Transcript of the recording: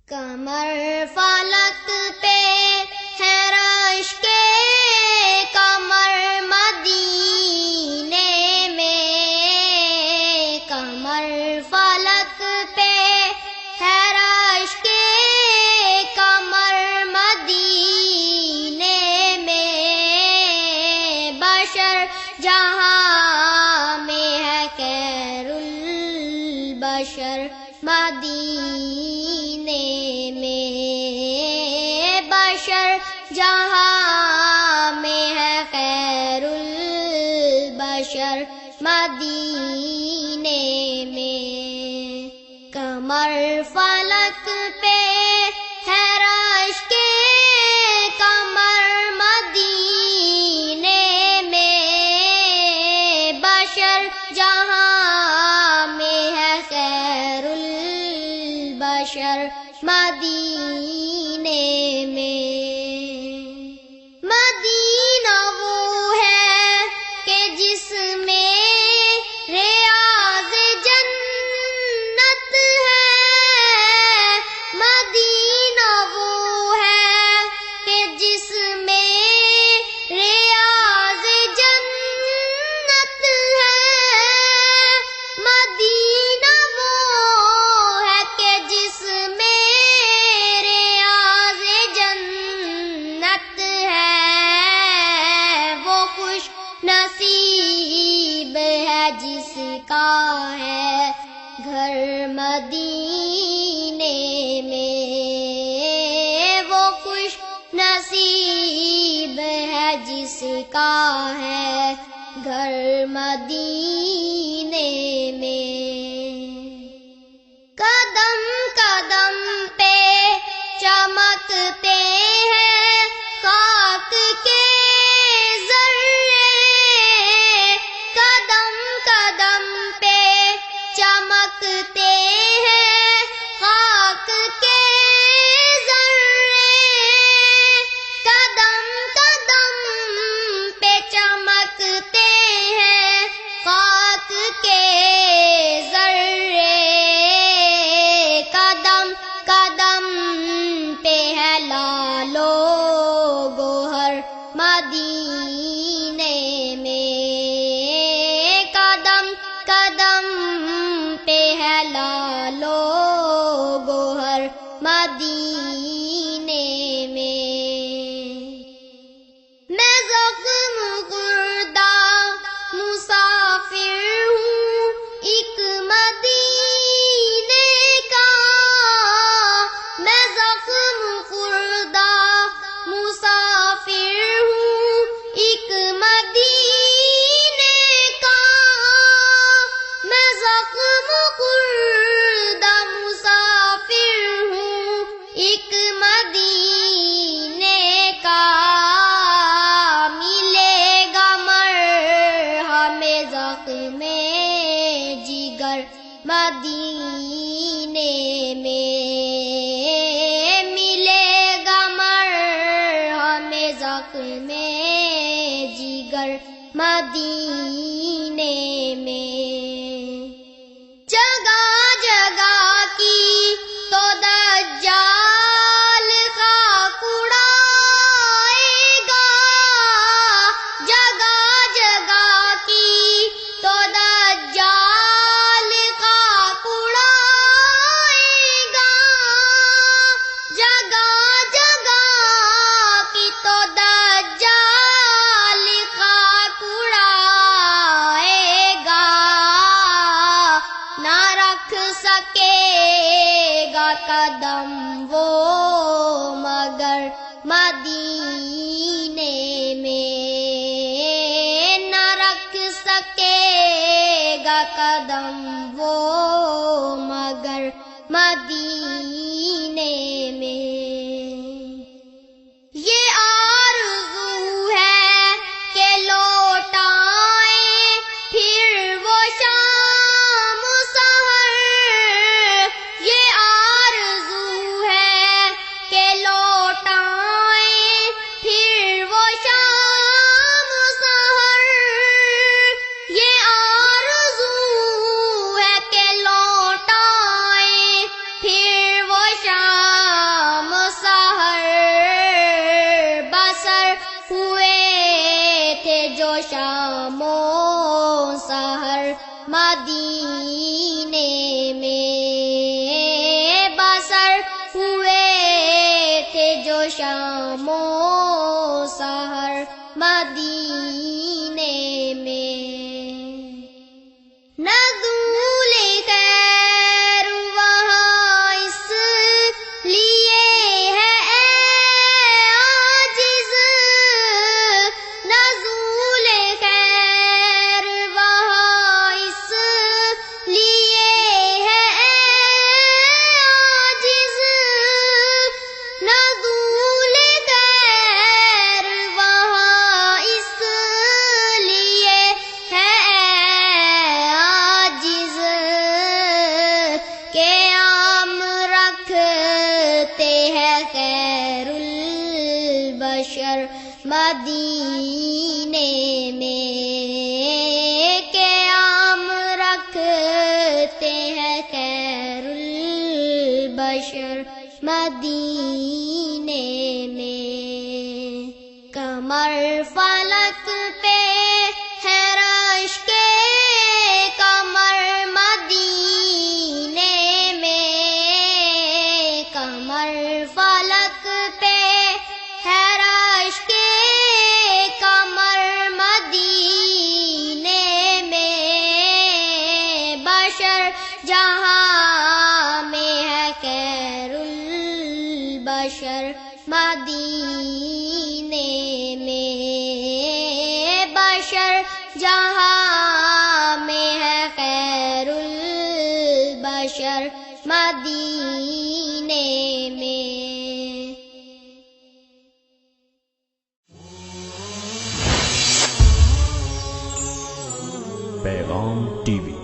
کمر فلک پہ ہے رش کے کمر مدینے میں، کمر فلک پہ ہے رش کے کمر مدینے میں، بشر جہاں میں ہے خیر البشر مدینے میں، بشر جہاں میں ہے خیر البشر مدینے میں، کمر فلک پہ ہے رش کے کمر مدینے میں، بشر جہاں میں ہے خیر البشر مدینے میں، مدینہ وہ ہے کہ جس میں ریاض جنت ہے، مدینہ وہ ہے کہ جس میں ریاض جنت ہے، مدینہ وہ ہے کہ جس میں ریاض جنت ہے، وہ خوش نصیب ہے جس کا ہے گھر مدینے میں، وہ خوش نصیب ہے جس کا ہے گھر مدینے میں، قدم قدم پہ چمکتے ہیں خاک کے ذرے، قدم قدم پہ چمکتے ہیں خاک کے ذرے، قدم قدم پہ چمکتے ہیں خاک کے ذرے، قدم قدم پہ ہے لال و گوہر مدینے میں، قدم قدم پہ ہے لال و گوہر مدینے میں، میں زخم خوردہ مسافر ہوں ایک مدینے کا، میں زخم خوردہ مسافر ہوں ایک مدینے کا، میں زخم خوردہ مسافر ہوں ایک مدینے کا، ملے گا مرہم زخم جگر مدینے میں، ملے گا مرہم زخم جگر مدینے میں، جگہ جگہ کی تو دجال خاک اڑائے گا، جگہ جگہ کی تو دجال خاک اڑائے گا، جگہ جگہ کی تو دجال خاک اڑائے گا، نہ رکھ سکے گا قدم وہ مگر مدینے میں، نہ رکھ سکے گا قدم وہ مگر مدینے میں، یہ آرزو ہے کہ لوٹ آئیں پھر وہ شام سحر، یہ آرزو ہے کہ لوٹ آئیں پھر وہ شام سحر، یہ آرزو ہے کہ لوٹ آئیں پھر شام و سحر مدینے میں، نزول خیر وہاں اس لیے ہے عاجز، نزول خیر وہاں اس لیے ہے عاجز، نزول خیر وہاں اس لیے ہے عاجز، کہ عام رکھتے ہیں خیر البشر مدینے میں، کہ عام رکھتے ہیں خیر البشر مدینے میں، کمر فلک پہ ہے رش کے کمر مدینے میں، کمر فلک پہ ہے رش کے کمر مدینے میں، بشر جہاں میں ہے خیر البشر مدینے میں، بشر جہاں میں ہے خیر البشر مدینے میں۔ پیغام ٹی وی